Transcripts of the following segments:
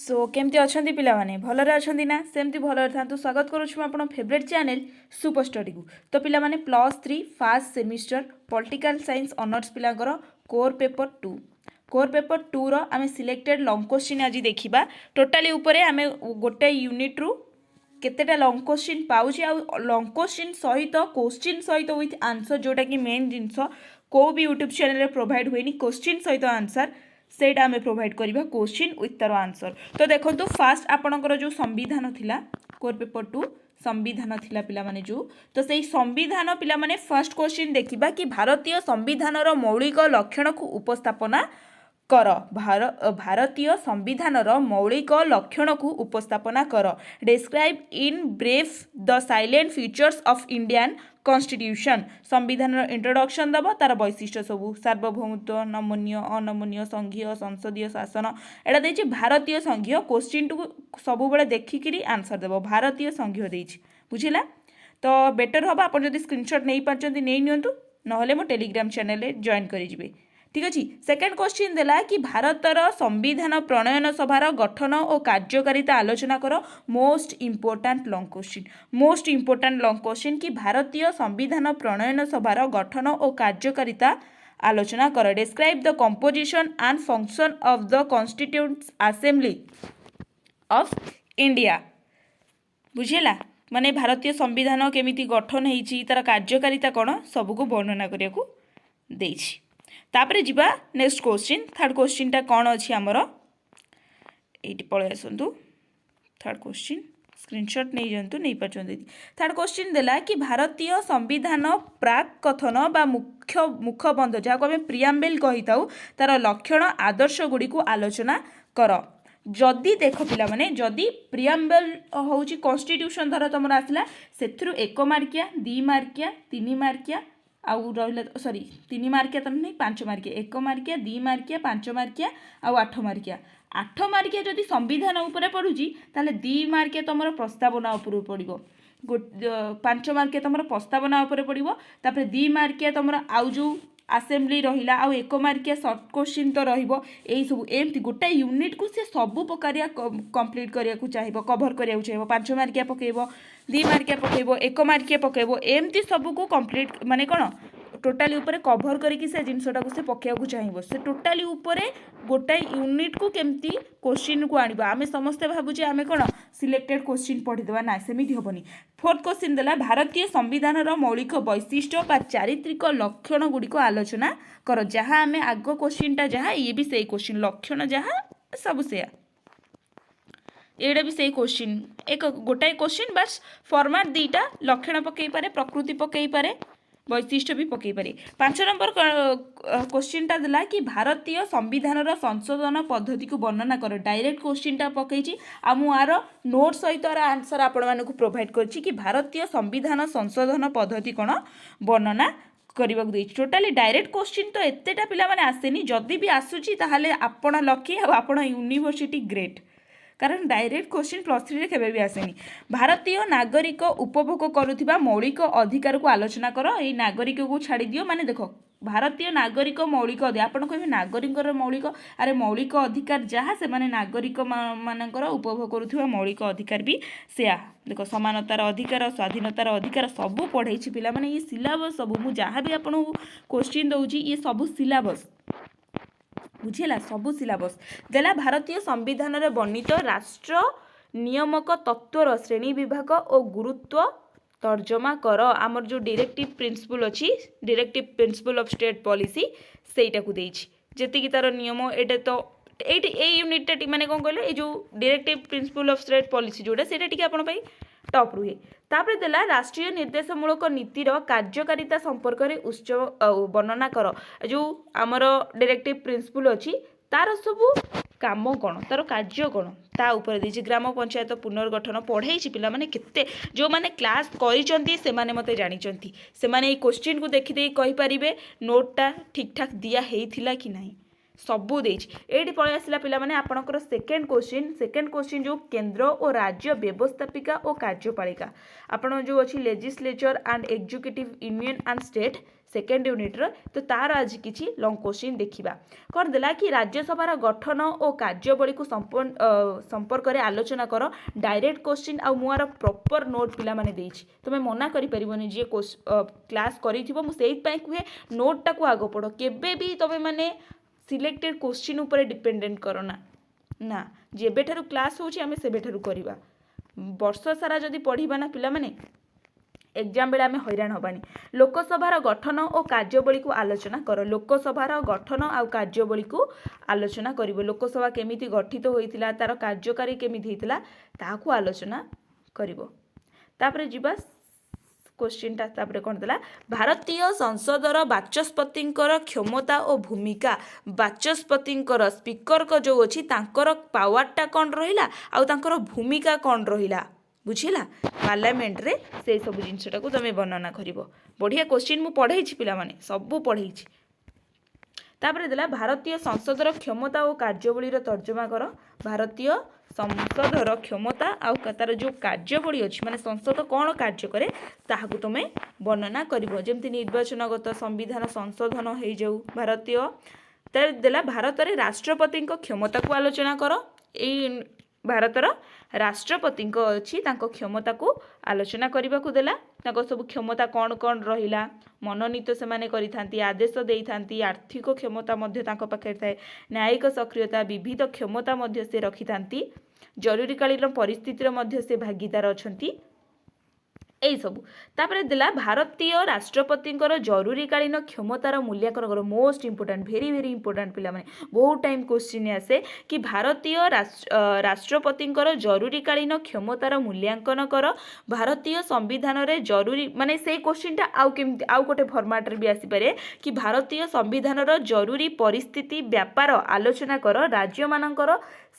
सो केमती अच्छा पिलाने भलरे अच्छा ना सेमती भलरे था स्वागत करुँ आप फेवरेट चैनल सुपर स्टडी को। तो पिलाने +3 first semester political science honours पिलांकर कोर पेपर 2 रो आमे सिलेक्टेड लॉन्ग क्वेश्चन आज देखिबा। टोटाली ऊपर आमे गोटे यूनिट रु केतेटा लॉन्ग क्वेश्चन पाउची आ लॉन्ग क्वेश्चन सहित क्वेश्चन सहित विथ आंसर जोटा कि मेन जिनस को भी यूट्यूब चैनल प्रोवाइड हुएनी क्वेश्चन सहित आंसर सेटा आमे प्रोवाइड करिबा क्वेश्चन विथ तार आंसर। तो देखो फास्ट आपणकर जो संविधान थिला कोर पेपर 2 संविधान थिला पिला माने जो तो सेही संविधान पिला माने फर्स्ट क्वेश्चन देखिबा कि भारतीय संविधान रो मौलिक लक्षण को उपस्थापना कर। भारतीय संविधान मौलिक लक्षण को उपस्थापना कर। Describe in brief the salient features of Indian constitution. संविधान इंट्रोडक्शन दब तार वैशिष्ट्य सबू सार्वभौमत्व नमनीय अनमनीय संघीय संसदीय शासन एटा देछि भारतीय संघीय क्वेश्चन टू सब बेले देखिकी आंसर देव भारतीय संघीय देछि बुझिला। तो बेटर हम आप स्क्रीनशॉट नहीं पार्टी नहीं नियंतु नहले मो टेलीग्राम चैनल जॉइन करेंगे ठीक अच्छे। सेकेंड क्वेश्चन देला कि भारतर संविधान प्रणयन सभार गठन और कार्यकारिता आलोचना कर। मोस्ट इम्पोर्टाट लॉन्ग क्वेश्चन कि भारतीय संविधान प्रणयन सभार गठन और कार्यकारिता आलोचना कर। Describe the composition and function of the constituent assembly of India बुझेला माने भारतीय संविधान केमिति गठन होईची तार कार्यकारिता कौन सबको वर्णना करिया को देइछि। तापरे जिबा नेक्स्ट क्वेश्चन थर्ड क्वेश्चन टा कौन अच्छी आमर ये पलि आसतु। थर्ड क्वेश्चन स्क्रीनशॉट नहीं जातु नहीं पार्टी। थर्ड क्वेश्चन देला कि भारतीय संविधान प्राक कथन बा मुखबंध जहाँ को आम प्रियाम्बेल कही था तार लक्षण आदर्श गुड़ी को आलोचना कर। जदि देख पिला माने जदि प्रियाम्बेल होची कॉन्स्टिट्यूशन धर तुम आसला से 1 मार्किया 2 मार्किया 3 मार्किया आउ रहा सॉरी 3 मार्किया तो नहीं 5 मार्किया 1 मार्किया 2 मार्किया 5 मार्किया आउ 8 मार्किया 8 मार्किया जदि संविधान उपरे पड़ुची ताले 2 मार्किया तुम प्रस्तावना उपर पड़ो 5 मार्किया तुम प्रस्तावना उपर पड़ो तापर 2 मार्किया तुम आउ जो आसेम्बली रहिला आउ 1 मार्किया सर्ट क्वेश्चन तो रहिबो एई सब एमती गोटे यूनिट को से सबु प्रकारिया कंप्लीट करिया को चाहिबो कवर करिया को चाहिबो 5 मार्किया पकेइबो 2 मार्किया पकेइबो 1 मार्किया पकेइबो एमती सबु को कंप्लीट माने कोन टोटाली ऊपर कवर करिकी से जिनसटा को से पकेया को चाहिबो से टोटाली ऊपर गोटे यूनिट को केमती क्वेश्चन को आनिबो आमे समस्त भाबुजे आमे कोन सिलेक्टेड क्वेश्चन पढ़ी देबा ना सेमिति होबनी। फोर्थ क्वेश्चन देला भारतीय संविधान रो मौलिक वैशिष्ट्य बा चारित्रिक लक्षण गुडी को आलोचना कर। जहाँ आमे आगो क्वेश्चन टा जहाँ ये भी सही क्वेश्चन लक्षण जहाँ सब से एटा भी सही क्वेश्चन एक गोटाए क्वेश्चन बस फॉर्मेट दीटा लक्षण पकई पारे प्रकृति पकई पारे वैशिष्ट्य भी पकई पारे। 5 नंबर क्वेश्चन टा देला कि भारतीय संविधान रो संशोधन पद्धति को वर्णना कर। डायरेक्ट क्वेश्चन टा पकईची आ मु आर नोट सहित आंसर आपण मानकु को प्रोवाइड करछि कि भारतीय संविधान संशोधन पद्धति कोन वर्णना करबा को देछि। टोटाली डायरेक्ट क्वेश्चन तो एतेटा पिला माने आसेनी जदि भी आसुची ताहाले आपण लकी आ आपण यूनिवर्सिटी ग्रेट कारण डायरेक्ट क्वेश्चन +3 रे केबे भी आसेनी। भारतीय नागरिक उपभोग करुथिबा मौलिक अधिकार को आलोचना कर। ए नागरिक को छाड़ी दियो माने देखो भारतीय नागरिक मौलिक अधिकार आपण कहबे नागरिकर मौलिक अरे मौलिक अधिकार जहाँ से माने नागरिक मानकर उपभोग करुथिबा मौलिक अधिकार भी सेया देखो समानतार अधिकार स्वाधीनतार अधिकार सबू पढ़ाई पिला माने ये सिलेबस सबू मु जहाँ भी आपण क्वेश्चन दउची ये सबू सिलेबस बुझेला सबू सिलेबस देला। भारतीय संविधान रे वर्णित राष्ट्र नियामक तत्वर श्रेणी विभाग और गुरुत्व तर्जमा कर। आमर जो डायरेक्टिव प्रिंसिपल अच्छी directive principle of state policy सेटा को देछि जेति की तार नियम एटा तो ए यूनिट टी माने कोन कहले ए जो directive principle of state policy जोटा सेटा टिके आपण पई टॉप रुहे। तापर देला राष्ट्रीय निर्देशमूलक नीतिर कार्यकारिता संपर्क में वर्णना कर। जो आमर डायरेक्टिव प्रिंसिपल अच्छी तार सबू काम कौन तार कार्य कौन ता ऊपर देछि। ग्राम पंचायत पुनर्गठन पढ़ाई पिला माने केते जो माने क्लास करिसंती से माने मते जानिसंती से माने ए क्वेश्चन को देखि देई कहि परिबे नोटटा ठीक ठाक दिया हेइथिला कि नाही सबू देछि। एठी पळै आसिला पिला माने आपनकर सेकेंड क्वेश्चन जो केंद्र और राज्य व्यवस्थापिका और कार्यपालिका आपण जो अछि legislature and executive union and state second यूनिट्र तो तार आज किसी लंग क्वेश्चन देखा कौन देला कि राज्यसभार गठन और कार्यवली को संपर्क में आलोचना कर डायरेक्ट क्वेश्चन आ मुझे प्रॉपर नोट पिला माने देछि तुम मना करि परिबोनी जे क्लास करिथिबो मु सेहि पय कुहे नोट टाको आगो पढ़ो केबे भी तुम माने सिलेक्टेड क्वेश्चन ऊपर डिपेंडेंट करना ना जेबेठारु क्लास होछि आमे सेबेठारु करिबा वर्ष सारा जदि पढ़िबा ना पिला माने एग्जाम बेले आम हैरान हबानी लोकसभार गठन और कार्यवली को आलोचना कर लोकसभार गठन आ कार्यवली को आलोचना कर लोकसभा केमिति गठित होइतिला तार कार्यकारी केमिति होइतिला ताहाकु आलोचना करिवो तापरे जिबा क्वेश्चनटा तापरे कोन देला भारतीय संसदर बाचस्पतिंकर क्षमता और भूमिका बाचस्पतिंकर स्पीकर को जो अछि तांकर पावरटा कोन रहिला आ तांकर भूमिका कोन रहिला बुझिला पार्लियामेंट रे से सब जिनसटा को तुम वर्णना कर बढ़िया क्वेश्चन मु पढ़ाई पिला माने सब पढ़ाई तापर देला भारतीय संसदर क्षमता और कार्यवली तर्जमा कर भारतीय संसदर क्षमता आ तार जो कार्यवली अच्छी माने संसद कौन कार्य करे ताहाकु तुम वर्णना कर जमती निर्वाचनगत संविधान संशोधन हो जाऊ भारतीय तार देला भारत रे राष्ट्रपति क्षमता को आलोचना कर भारतर राष्ट्रपति अच्छी क्षमता को आलोचना करने को देला सब क्षमता कौन कौन रहिला मनोनीत से माने करिथांती आदेश देइथांती आर्थिक क्षमता मध्य तांको पाखे थाए न्यायिक सक्रियता विविध क्षमता मध्य से रखिथांती जरूरीकालीन परिस्थितिर मध्य से भागीदार अछंती यही सबू तापर देला भारतीय राष्ट्रपति जरूरीकालीन क्षमतार मूल्यांकन कर मोस्ट इंपोर्टेंट भेरी भेरी इंपोर्टेंट पिला माने बहुत टाइम क्वेश्चन आसे कि भारतीय राष्ट्रपति जरूरीकालीन क्षमतार मूल्यांकन कर भारतीय संविधान रे जरूरी माने से क्वेश्चनटा आउ केमती आउ गोटे फॉर्मेट रे भी आसी पारे कि भारतीय संविधान जरूरी परिस्थिति व्यापार आलोचना कर राज्य मानकर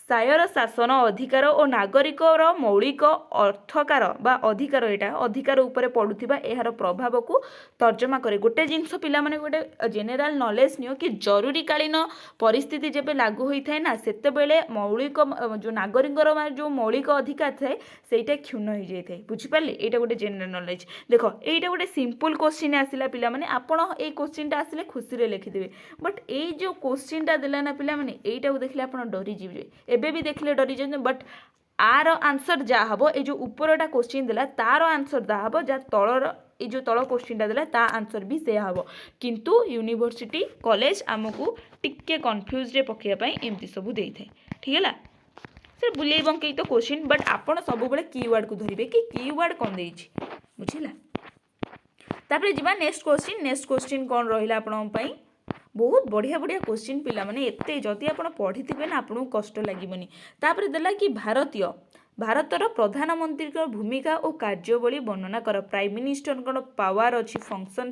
सायर शासन अधिकार और नागरिकर मौलिक अर्थकार बा अधिकार यहाँ अधिकार उपरे पड़ुथिबा एहार प्रभाव को तर्जमा करे गोटे जिनस पिला माने गोटे जेनेराल नॉलेज नियो कि जरूरीकालीन परिस्थिति जेबे लागू होइथाय ना सेते बेले मौलिक जो नागरिकर जो मौलिक अधिकार थाए सेटा क्षुण्ण हो जाइथाय बुझि पाले एटा गोटे जेनेराल नॉलेज देखो एटा गोटे सिंपल क्वेश्चन आसिला पिला माने आपण ए क्वेश्चनटा आसिले खुशी रे लिखि देबे बट ए जो क्वेश्चनटा देला ना पिला माने एटा को देखले आपण डरी जिवे एबे भी देखले डरी जने बट आर आंसर जहाँ हम ये जो उपरटा क्वेश्चन देला तार आंसर जहाँ हम जहाँ तलर ये जो तल क्वेश्चनटा देला ता आंसर भी से हम किंतु यूनिवर्सिटी कॉलेज आमको टिके कन्फ्यूज रे पकेयापाई एमती सब देइथाय ठीक है से बुले बंकई तो क्वेश्चन बट आपण सब बेले कीवर्ड को धरिबे कि कीवर्ड कौन देइछि बुझिला तापर जिबा नेक्स्ट क्वेश्चन कौन रहिला आपण पई बहुत बढ़िया बढ़िया क्वेश्चन पिला माने एते जदि आपण पढ़ी थिबे ना आपन कष्ट लागीबनी तापर देला कि भारतर प्रधानमंत्री भूमिका और कार्यवली वर्णना कर प्राइम मिनिस्टर कौन पावर अच्छी फंक्शन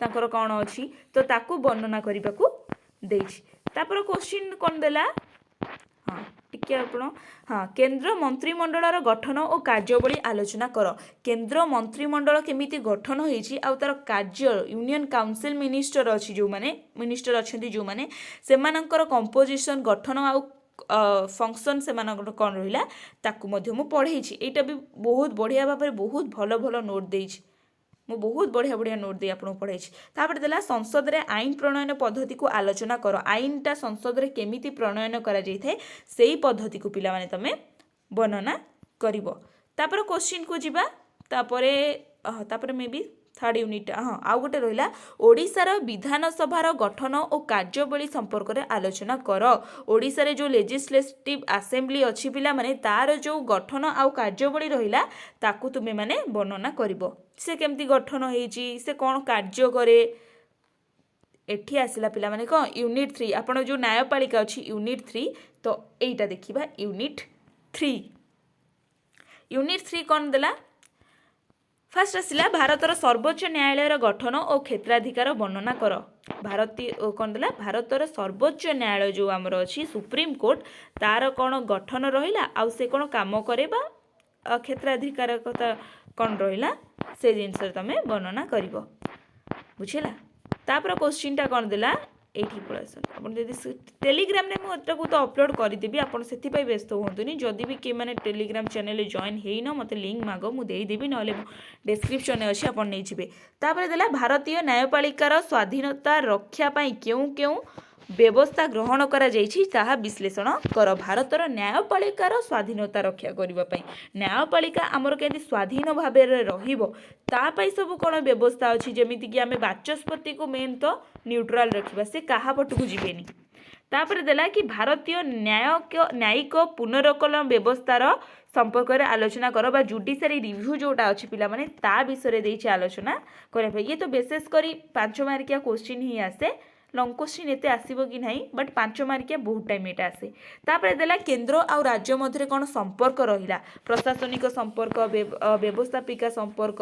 तांकर कौन अच्छी तो ताकू वर्णना करने को देछि तापर क्वेश्चन कौन देला हाँ टिके आपण हाँ केंद्र मंत्रिमंडल गठन और कार्यवली आलोचना कर केंद्र मंत्रिमंडल केमिति गठन होइछि आ तार कार्य यूनियन काउंसिल मिनिस्टर अच्छी जो माने मिनिस्टर अच्छी जो माने सेमानंकर कंपोजिशन गठन आ फंक्शन से कौन रहिला ताकू मध्य मु पढ़ेछि एटा भी बहुत बढ़िया भाव बहुत भल भल नोट देछि मु बहुत बढ़िया बढ़िया नोट दे आपको पढ़ाई तापर देला संसद रे आईन प्रणयन पद्धति को आलोचना कर आईनटा संसद रे केमिति प्रणयन करा जाय थाए सेही पद्धति को पिला माने तमे वर्णना करिवो तापर क्वेश्चन को जिबा तापर मे बी थर्ड यूनिट हाँ आउ गोटे रहिला ओडिशार विधानसभार गठन और कार्यवली संपर्क में आलोचना कर ओडिशा रे जो लेजिस्लेटिव असेंबली अच्छी पिला माने तार जो गठन आउ कार्यवली रहिला ताकू तुमे माने वर्णना करिवो से केमती गठन होइछि से कौन कार्य करे एठी आसिला पिला माने कौन यूनिट 3 आपण जो न्यायपालिका अच्छी यूनिट 3 तो एटा देखिबा यूनिट 3 कौन देला फास्ट आसिला भारतर सर्वोच्च न्यायालय गठन और क्षेत्राधिकार वर्णना कर भारतीय कौन देला भारतर सर्वोच्च न्यायालय जो आमर अच्छी सुप्रीम कोर्ट तार कौन गठन रहिला आउ से कौन काम करे बा क्षेत्राधिकार कौन रहिला से जिनस तमे वर्णना करिवो बुझिला तापर क्वेश्चनटा कौन देला এইଠି पळै आसନ୍ତୁ आपण जदि टेलीग्राम रे मु एटाकू तो अपलोड करदेवी आपण सेति पई व्यस्त होंतुनी जदि भी के माने टेलीग्राम चैनल जॉइन हेइन मते लिंक मागो मु देई देबी नले डिस्क्रिप्शन में अच्छी आपण नहीं जिवे तापर देला भारतीय न्यायपालिकार स्वाधीनता रक्षा पई केउ केउ व्यवस्था ग्रहण करा जाइछि ताहा विश्लेषण कर भारतर न्यायपालिकार स्वाधीनता रक्षा करबा पई न्यायपालिका हमर केति स्वाधीन भाबे रहिबो ता पई सब कोन व्यवस्था अछि जेमिति कि आमे बाचस्पति को मेन तो न्यूट्रल रखिबा से कहा पटकू जिवेनी तापर देला कि भारतीय न्यायिक पुनर्कलन व्यवस्थार संपर्क में आलोचना कर बा जुडिशियरी रिव्यू जोटा अच्छी पिला माने ता विषय देइछि आलोचना करे ये तो विशेष करी 5 मार्किया क्वेश्चन ही आसे लंग क्वेश्चन एते आसीबो कि नहीं बट 5 मार्किया बहुत टाइम एटा आसे तापर देला केंद्र और राज्य मध्य कोन संपर्क रहिला प्रशासनिक संपर्क व्यवस्थापिका संपर्क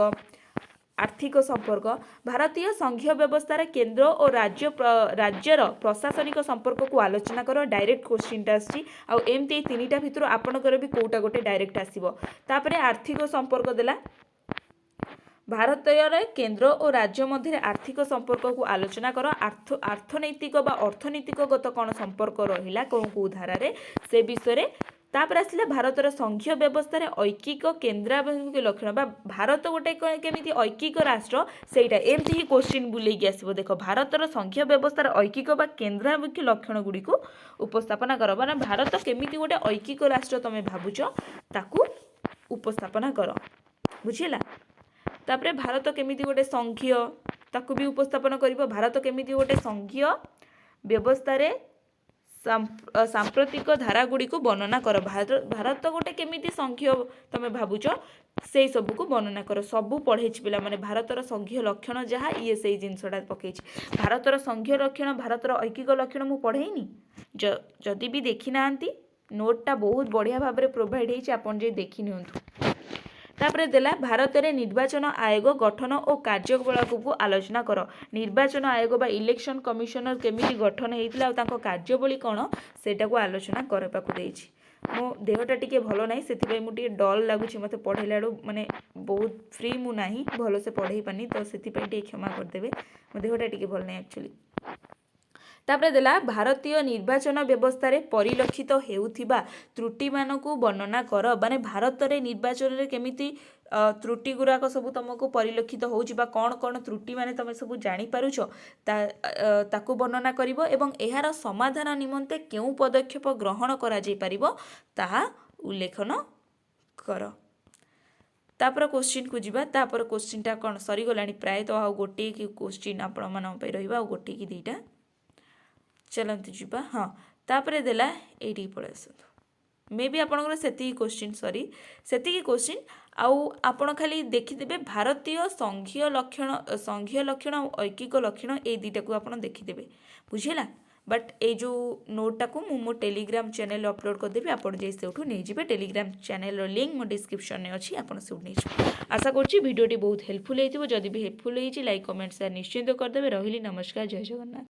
आर्थिक संपर्क भारतीय संघीय व्यवस्था केंद्र और राज्यर प्रशासनिक संपर्क को आलोचना कर डायरेक्ट क्वेश्चन आसी आ एमती 3टा भितर आपणकर भी कोटा गोटे डायरेक्ट आसीबो तापर आर्थिक संपर्क देला भारतीय केंद्र और राज्य मध्य आर्थिक संपर्क को आलोचना कर अर्थनैतिक बा अर्थनीतिकगत कौन संपर्क रहिला कौन को धारा रे से विषय तापर आसला भारतर संघीय व्यवस्था ऐकिक केन्द्राभिमुखी लक्षण बा भारत गोटे केमिति ऐकिक राष्ट्र सेटा एमती ही क्वेश्चन बुलेकी आसबो देख भारतर संघीय व्यवस्था ऐकिक बा केन्द्राभिमुखी लक्षण गुडी को उपस्थापना कर माने भारत केमिति गोटे ऐकिक राष्ट्र तमे भाबुछ ताकू उपस्थापना कर बुझिला तापरे भारत केमिति गोटे संघीय ताकू भी उपस्थापन करिवो भारत केमिति गोटे संघीय व्यवस्था रे सांप्रतिक धारा गुडी को वर्णना कर भारत गोटे केमिति संघीय तमे भाबुछ से सब को वर्णना कर सबू पढ़े पिला माने भारतर संघीय लक्षण जहाँ ये से जिनसटा पकई भारतर संघीय लक्षण भारतर ऐकिक लक्षण मु पढ़ेनी जदि भी देखी नांती नोटटा बहुत बढ़िया भाव में प्रोवाइड होइछि आपन जे देखि नियंतु तापर देला भारत में निर्वाचन आयोग गठन और कार्यकलाप को आलोचना कर निर्वाचन आयोग बा इलेक्शन कमिशनर केमिति गठन होइतिला तांको कार्यवली कौन सेटा को आलोचना करबा को देइछि मो देहटा टिके भलो नाही सेति मु टिके डल लागुछि मते पढेलाडू माने बहुत फ्री मु नाही भलो से पढेई पानी तो सेति टिके क्षमा कर देबे मो देहटा टिके भल नाही एक्चुअली तापर देला भारतीय निर्वाचन व्यवस्था रे परिलक्षित हेउथिबा त्रुटि मानकु वर्णना कर माने भारत रे निर्वाचन रे केमिति त्रुटि गुराक सब तुमको परिलक्षित होउछि बा कोन कोन त्रुटि माने तमे सब जानि पारुछ ताकु वर्णना करिवो एवं एहार समाधान निमंते केउ पदक्षेप ग्रहण करा जाई परिवो ताहा उल्लेखन कर तापर क्वेश्चन को जिबा तापर क्वेश्चनटा कोन सरी गलानी प्राय तो आ गोटे की क्वेश्चन आपण मन पे रहिबा गोटे की दीटा चलते जीवा हाँ तापर देला ये पड़े मे भी आपंकर से क्वेश्चन सॉरी से क्वेश्चन आउ आपण खाली देखीदे भारतीय संघीय लक्षण और ऐकिक लक्षण ये दुटा को आप देखीदे बुझेगा बट ये जो नोटा को मो टेलीग्राम चैनल अपलोड करदेवी आपड़ जाई से नहीं जाए टेलीग्राम चैनल लिंक मो डिस्क्रिप्शन में अच्छी आप आशा करुँची भिडियोटी बहुत हेल्पफुल होती जदि भी हेल्पफुल होती लाइक कमेंट शेयर निश्चिंत करदे रही नमस्कार जय जगन्नाथ।